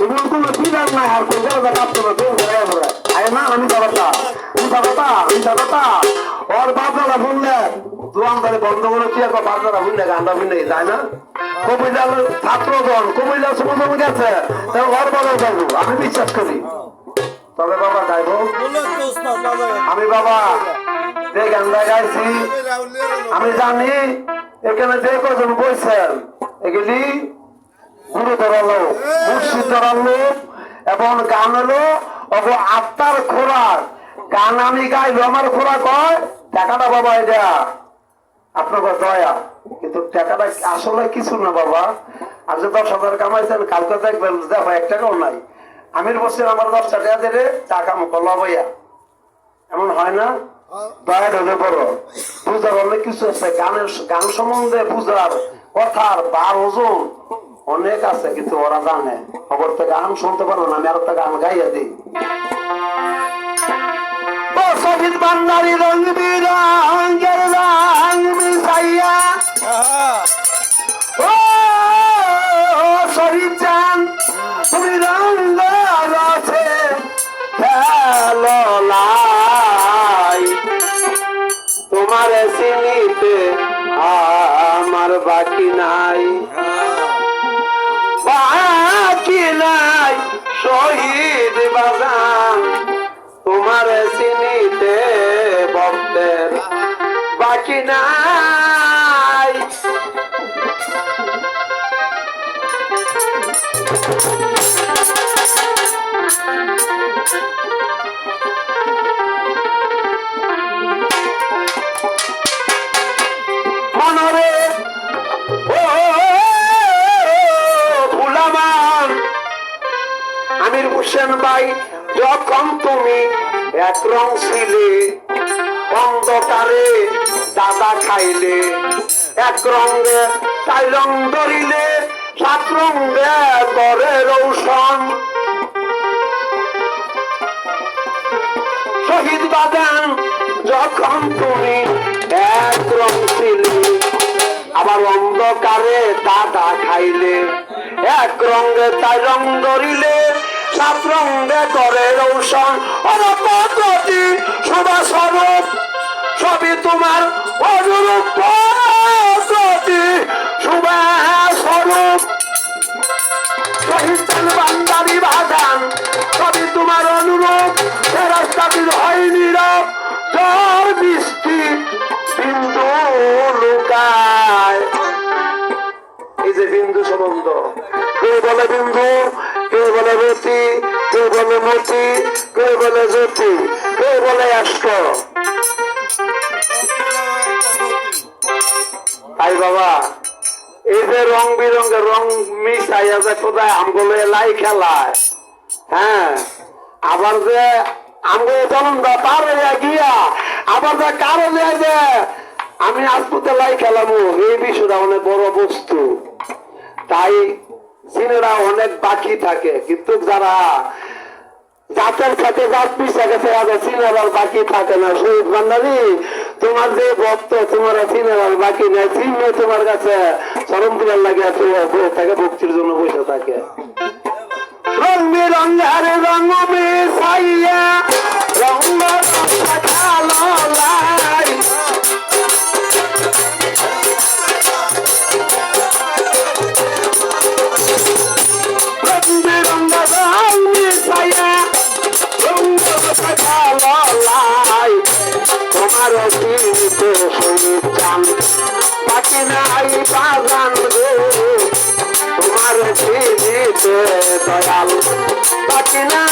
এমন কোনো বিধান নাই আর কোন জায়গা কাঁপতো না দূর করে আরে না আমি কথা ওর বাপরা বললে দোয়ানদারে বন্ধ করে কি একবার বাপরা বুঝলে গানটা বুঝলে যায় না কবিলার ছাত্রগণ কবিলার সময় গেছে ওর বাবা যাবো আমি বিশ্বাস করি তবে বাবা যাইব আমি বাবা যে গানটা গাইছি আমি জানি এখানে যে কজন বলছেন এগুলি গুরুতর লোক মুর্শিদর লোক এবং গান হলো আত্মার খোরাক গান আমি গাইব আমার খোরাক হয় টাকাটা বাবা এটা আপনার দয়া কিন্তু টাকাটা আসলে কিছু না বাবা আর যে 10,000 কামাইছেন কালকে দেখবেন দেখো 1 টাকাও নাই আমি বলছেন আমার 10 টাকা দিলে টাকা মোকল্লা ভাইয়া এমন হয় না দয়া ঢলে বড় বুঝার অনেক কিছু আছে গান সম্বন্ধে বুঝার কথার বার ওজন অনেক আছে কিন্তু ওরা জানে খবর থেকে গান শুনতে পারবো না আমি আর একটা গান গাইয়া দিই শহীদ বান্দারি রং বিরঙ্গের রং মিশাইয়া ও শহীদ চান তুমি রঙ্গ আছে খেলাই তোমার চিনিতে আমার বাকি নাই শহীদ বাজান তোমার চিনিতে ভক্তের বাকি নাই মনরে আমির হোসেন ভাই যখন তুমি এক রং ছিলে অন্ধকারে দাদা খাইলে এক রঙে 4 রং ধরিলে 7 রঙে করে রৌশন শহীদ বাজান যখন তুমি এক রং ছিলে আবার অন্ধকারে দাদা খাইলে এক রঙে 4 রং ধরিলে 7 রঙে করে রৌশন অনপতি শোভা স্বরূপ সবই তোমার অনুরূপ প্রতি শোভা স্বরূপ শহীদ বান্দারি বাগান সবই তোমার অনুরূপ রাস্তাটির হয় নীরব জল বৃষ্টি বিন্দু লুকায় এই যে বিন্দু সম্বন্ধ কেউ বলে বিন্দু কেউ বলে রতি কেউ বলে মতি কেউ বলে জ্যোতি কেউ বলে অষ্ট তাই বাবা এই যে রং বিরঙ্গের রং মিশাইয়া যে কোথায় আমগুলো এলাই খেলায় হ্যাঁ আবার যে আমগুলো চলন পার হইয়া গিয়া আবার যে কারো যে আমি আজপুতে লাই খেলামো এই বিষয়টা অনেক বড় বস্তু তাই সিনেরা অনেক বাকি থাকে কিন্তু যারা জাতের সাথে জাত মিশে গেছে সিনেরার বাকি থাকে না শহীদ বান্দারি তোমার যে ভক্ত তোমার সিনেরার বাকি নেই চিহ্নে তোমার কাছে চরম দিবার লাগে থাকে ভক্তির জন্য বসে থাকে রং বিরঙ্গের রং মিশাইয়া রং লাই তোমার চিনিতে শহীদ চান বাকি নাই বাগান গো তোমার চিনিতে দয়াল বাকি নাই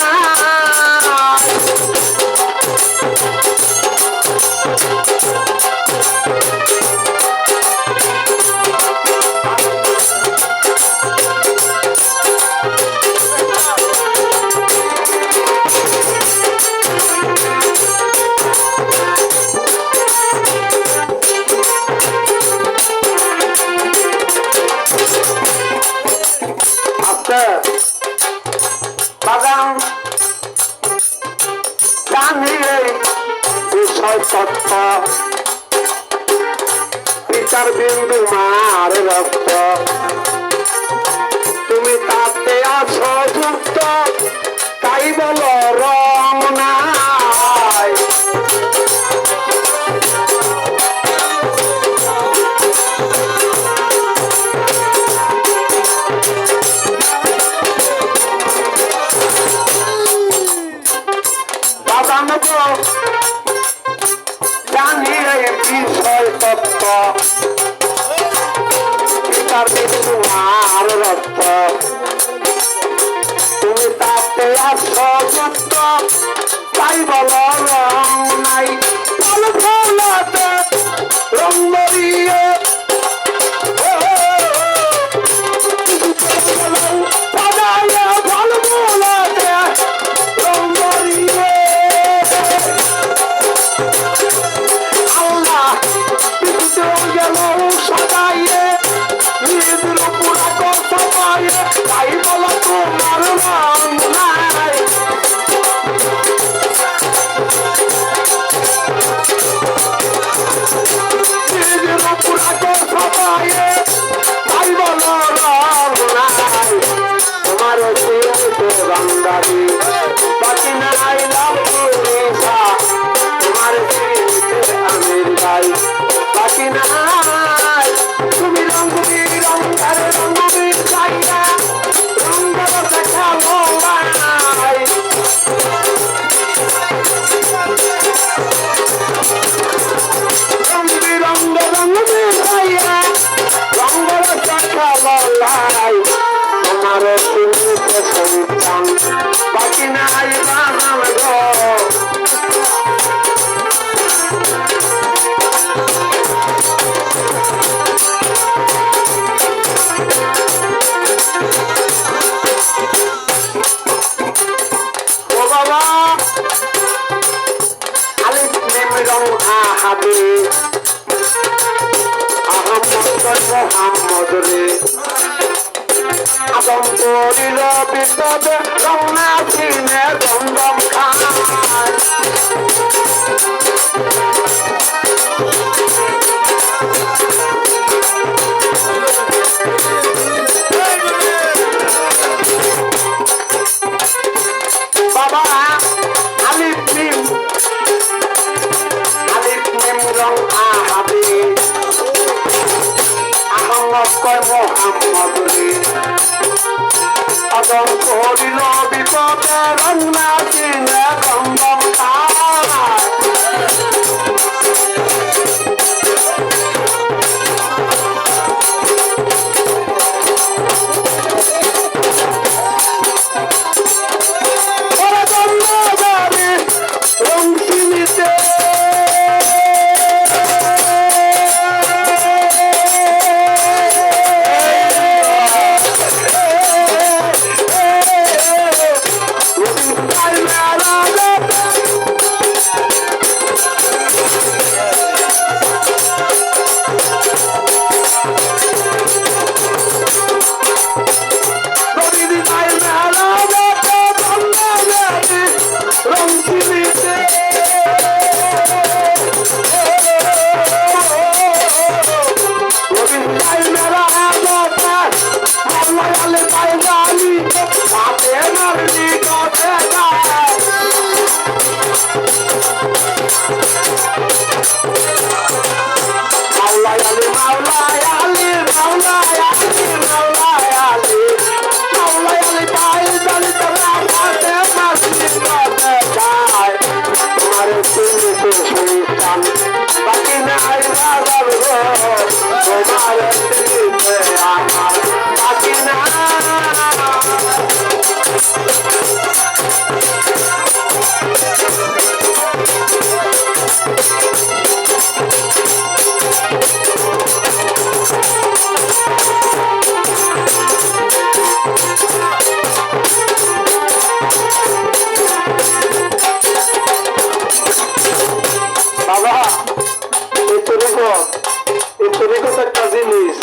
বাগান জানিয়ে বিষয় তত্ত্ব বিচার বিন্দু মার রক্ত তুমি তাতে আছো তুমি তাতে আসো যুক্ত তাই বলো রং নাই ফল ফলাতে রং মরিয়ে বাকি নাই বাবা আলিফ মিম রং আহাবে মোহাম্মদ রে আদম করিল বিপদে রঙা চিনে দমদম খায় বাবা আলিফ মিম রং আহাবে আহমদ কয় মোহাম্মদ রে আদম করিল বিপদে রঙা চিনে দমদম খায়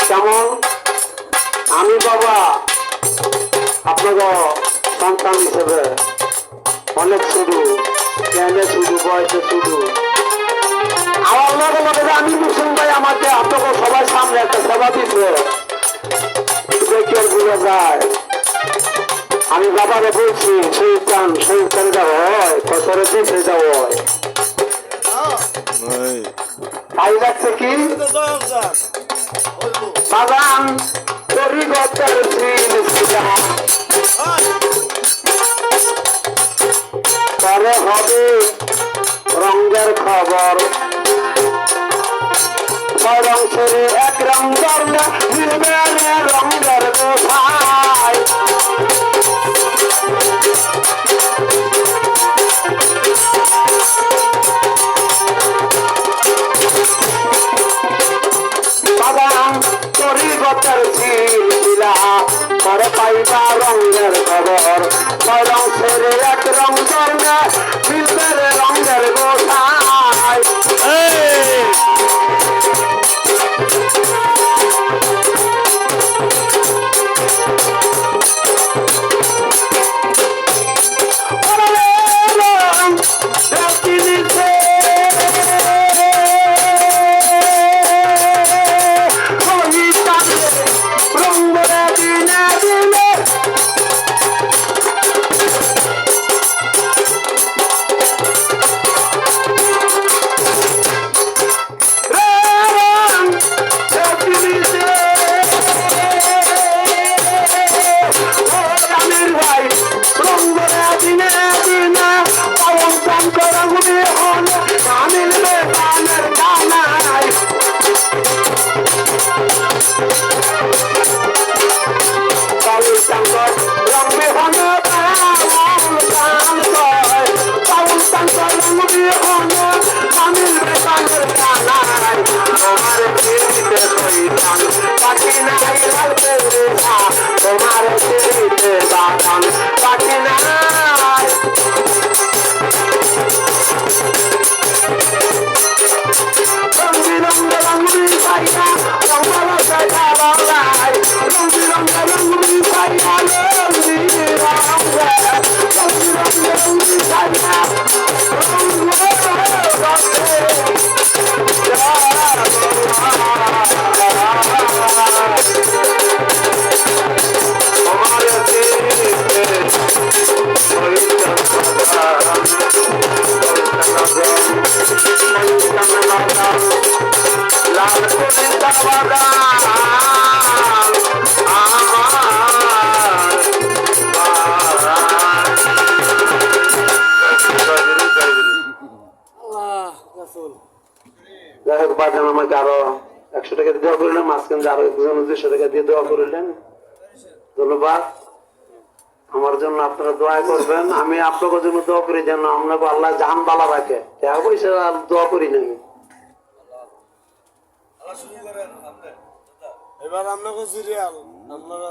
কেমন আমি বাবা আপনাকে সন্তান হিসেবে অনেক শুধু জ্ঞানে শুধু বয়সে শুধু আমার লগে লগে আমি মুসলিম ভাই আমাকে আপনাকে সবার সামনে একটা সেবা দিচ্ছে দেখে বুঝে যায় আমি বাবারে বলছি শহীদ করে দেওয়া হয় কতরে দিতে দেওয়া হয় তাই যাচ্ছে কি বাগান পরিবর্তন পরে হবে রঙের খবর ছয় রং ছেড়ে এক রঙের রঙের গোসাই পাইবা রঙের খবর কয় রং ছেড়ে এক রং জন্মে মিলবে রে রঙের গোসাই তোমার চিরিতে বাগান পাখি নাই রঙ্গি রঙ্গ রঙ্গি পাইয়া রঙ্গল সাজা বাংলায় রঙ্গি রঙ্গ রঙ্গি পাইয়া রঙ্গি রঙ্গ রঙ্গি রঙ্গ রঙ্গি পাইয়া লাল কলিতা বাগান যাই হোক বাজান আমাকে আরো 100 টাকা দিয়ে দেওয়া করলেন মাঝখান আরো 200 টাকা দিয়ে দেওয়া করলেন ধন্যবাদ আমার জন্য আপনারা দোয়া করবেন আমি আপনাদের জন্য দোয়া করি যেন আপনাকে আল্লাহ জান বালা রাখে টাকা পয়সা দোয়া করি না আমি এবার আপনাকে সিরিয়াল আপনারা